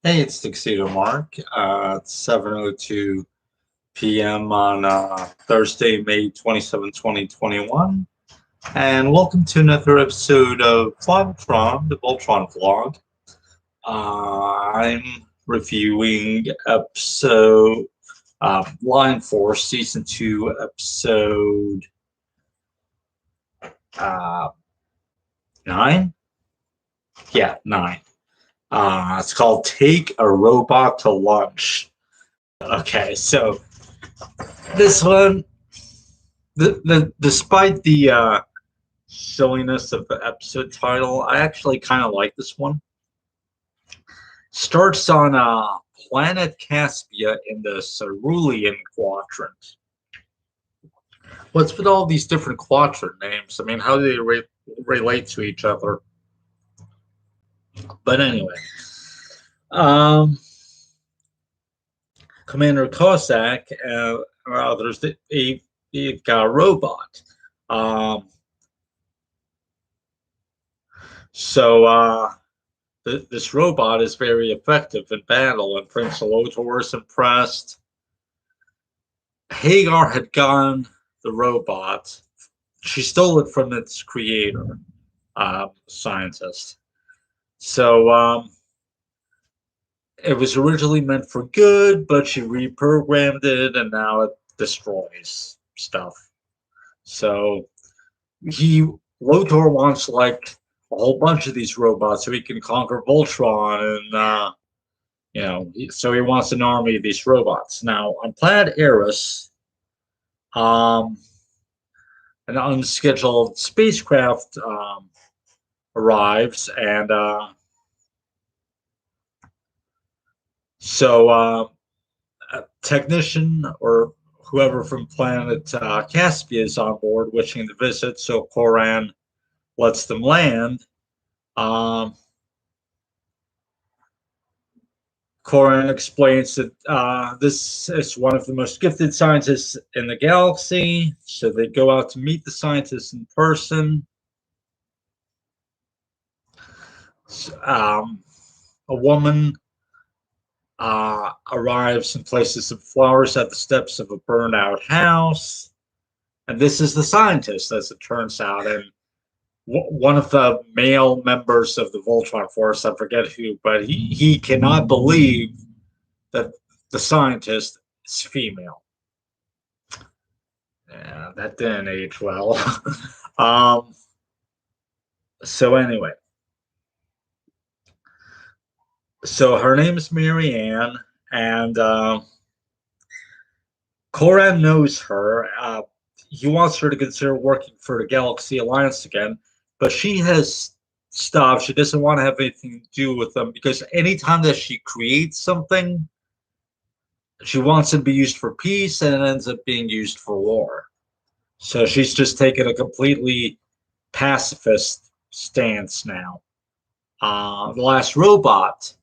Hey, it's Tuxedo Mark. It's 7:02 p.m. on Thursday, May 27, 2021. And welcome to another episode of VLOGTRON, the Voltron vlog. I'm reviewing episode Line 4, Season 2, episode uh, 9? Yeah, 9. It's called Take a Robot to Lunch. Okay, so this one, despite the silliness of the episode title, I actually kind of like this one. Starts on planet Caspia in the Cerulean quadrant. What's with all these different quadrant names? I mean, how do they relate to each other? But anyway, um, Commander Cossack and others, they've got a robot. Um, so this robot is very effective in battle, and Prince Lotor is impressed. Hagar had gotten the robot. She stole it from its creator, scientist. So it was originally meant for good, but she reprogrammed it, and now it destroys stuff. So Lotor wants like a whole bunch of these robots so he can conquer Voltron, and so he wants an army of these robots. Now on planet Eris, an unscheduled spacecraft arrives, and so a technician or whoever from planet Caspia is on board, wishing to visit. So Koran lets them land. Koran explains that this is one of the most gifted scientists in the galaxy, so they go out to meet the scientists in person. A woman arrives and places some flowers at the steps of a burned out house. And this is the scientist, as it turns out. And one of the male members of the Voltron force, I forget who, but he cannot believe that the scientist is female. Yeah, that didn't age well. So anyway, so her name is Marianne, and Koran knows her. He wants her to consider working for the Galaxy Alliance again, but she has stopped. She doesn't want to have anything to do with them because anytime that she creates something, she wants it to be used for peace, and it ends up being used for war. So she's just taken a completely pacifist stance now. The last robot,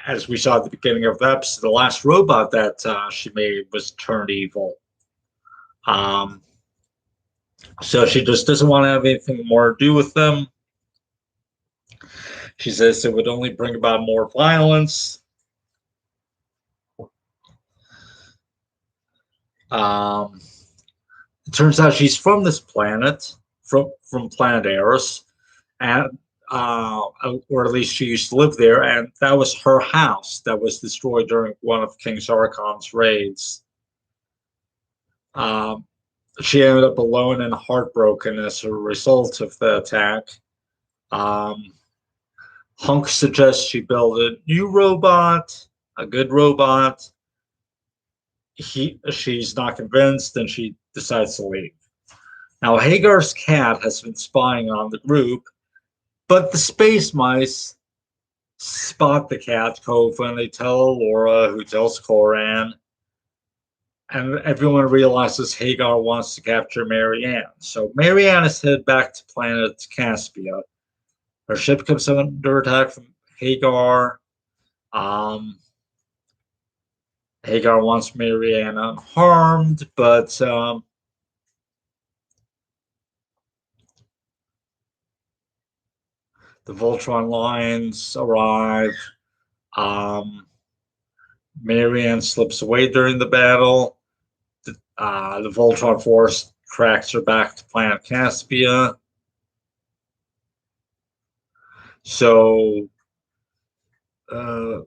as we saw at the beginning of the episode, the last robot that she made was turned evil. So she just doesn't want to have anything more to do with them. She says it would only bring about more violence. It turns out she's from this planet, from planet Eris, and or at least she used to live there, and that was her house that was destroyed during one of King Zarkon's raids. She ended up alone and heartbroken as a result of the attack. Hunk suggests she build a new robot, a good robot. She's not convinced, and she decides to leave. Now, Hagar's cat has been spying on the group, but the space mice spot the cat cove when they tell Laura, who tells Koran, and everyone realizes Hagar wants to capture Marianne. So Marianne is headed back to planet Caspia. Her ship comes under attack from Hagar. Hagar wants Marianne unharmed, but The Voltron lines arrive. Um, Marianne slips away during the battle. The Voltron force tracks her back to planet Caspia. So uh,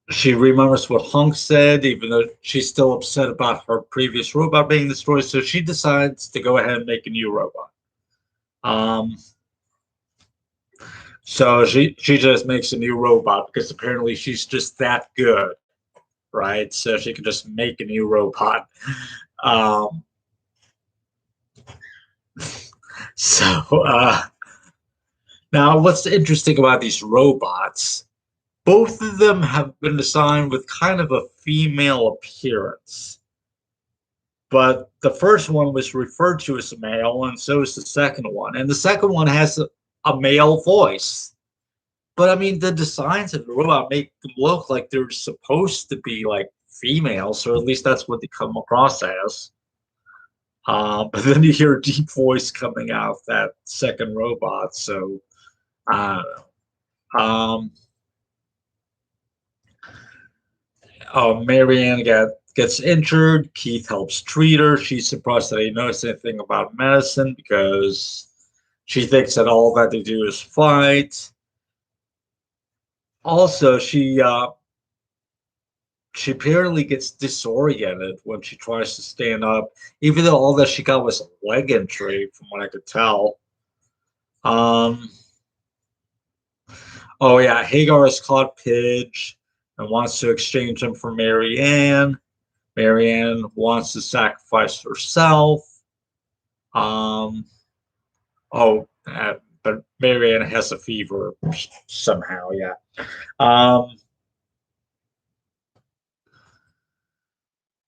she remembers what Hunk said, even though she's still upset about her previous robot being destroyed. So she decides to go ahead and make a new robot. Um, so she just makes a new robot because apparently she's just that good, right? So she can just make a new robot. Um, so now, what's interesting about these robots? Both of them have been designed with kind of a female appearance, but the first one was referred to as a male, and so is the second one. And the second one has a male voice. But I mean, the designs of the robot make them look like they're supposed to be like females, or at least that's what they come across as. But then you hear a deep voice coming out of that second robot, so I don't know. Marianne gets injured. Keith helps treat her. She's surprised that he knows anything about medicine because she thinks that all that they do is fight. Also, she apparently gets disoriented when she tries to stand up, even though all that she got was a leg injury, from what I could tell. Um, oh yeah, Hagar has caught Pidge and wants to exchange him for Marianne. Marianne wants to sacrifice herself. Um, but Marianne has a fever somehow. Yeah. Um,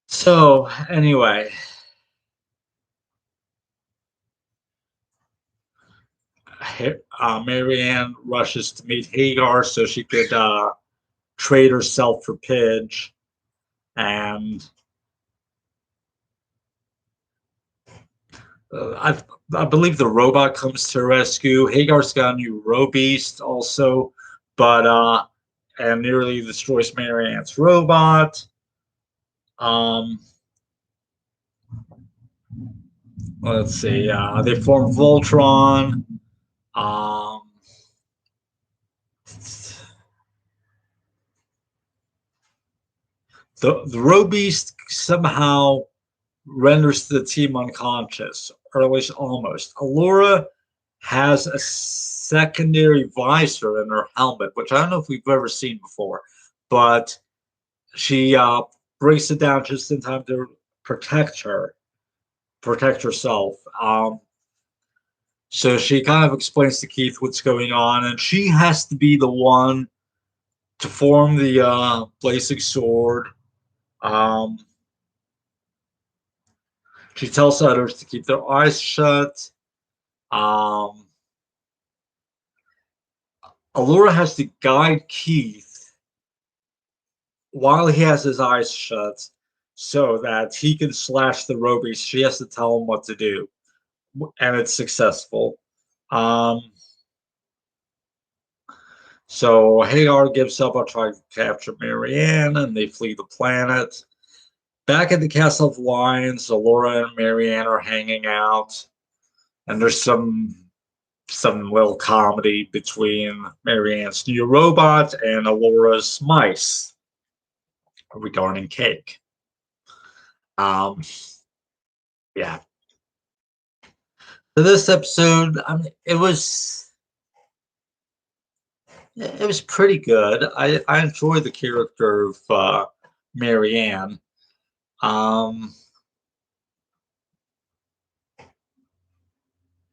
so anyway, Marianne rushes to meet Hagar so she could trade herself for Pidge, and I believe the robot comes to rescue. Hagar's got a new Robeast also, but and nearly destroys Marianne's robot. Um, let's see. They form Voltron. Um, the Robeast somehow renders the team unconscious, or at least almost. Allura has a secondary visor in her helmet, which I don't know if we've ever seen before, but she breaks it down just in time to protect her, protect herself. So she kind of explains to Keith what's going on, and she has to be the one to form the blazing sword. Um, she tells others to keep their eyes shut. Um, Allura has to guide Keith while he has his eyes shut so that he can slash the Robies. She has to tell him what to do, and it's successful. Um, so Hagar gives up on trying to capture Marianne, and they flee the planet. Back at the Castle of Lions, Allura and Marianne are hanging out, and there's some little comedy between Marianne's new robot and Allura's mice regarding cake. Um, yeah. So this episode, I mean, it was pretty good. I enjoyed the character of Marianne. Um,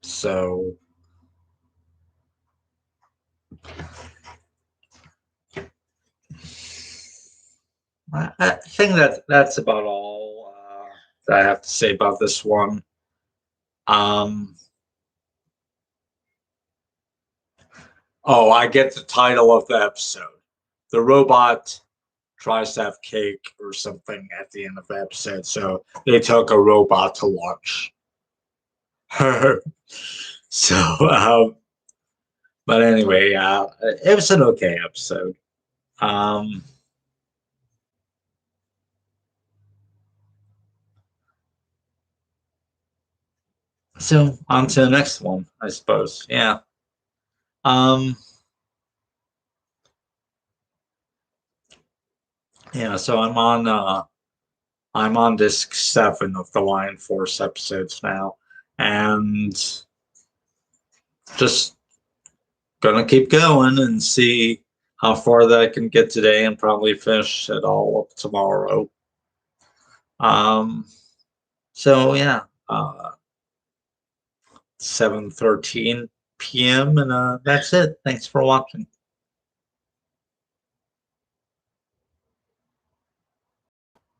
so I think that's about all that I have to say about this one. Um, oh, I get the title of the episode. The robot tries to have cake or something at the end of the episode, so they took a robot to lunch. So, but anyway, it was an okay episode. Um, so on to the next one, I suppose. Yeah. Um, yeah. So I'm on disc 7 of the Lion Force episodes now, and just gonna keep going and see how far that I can get today, and probably finish it all up tomorrow. Um, so yeah, 7:13 p.m. and that's it. Thanks for watching.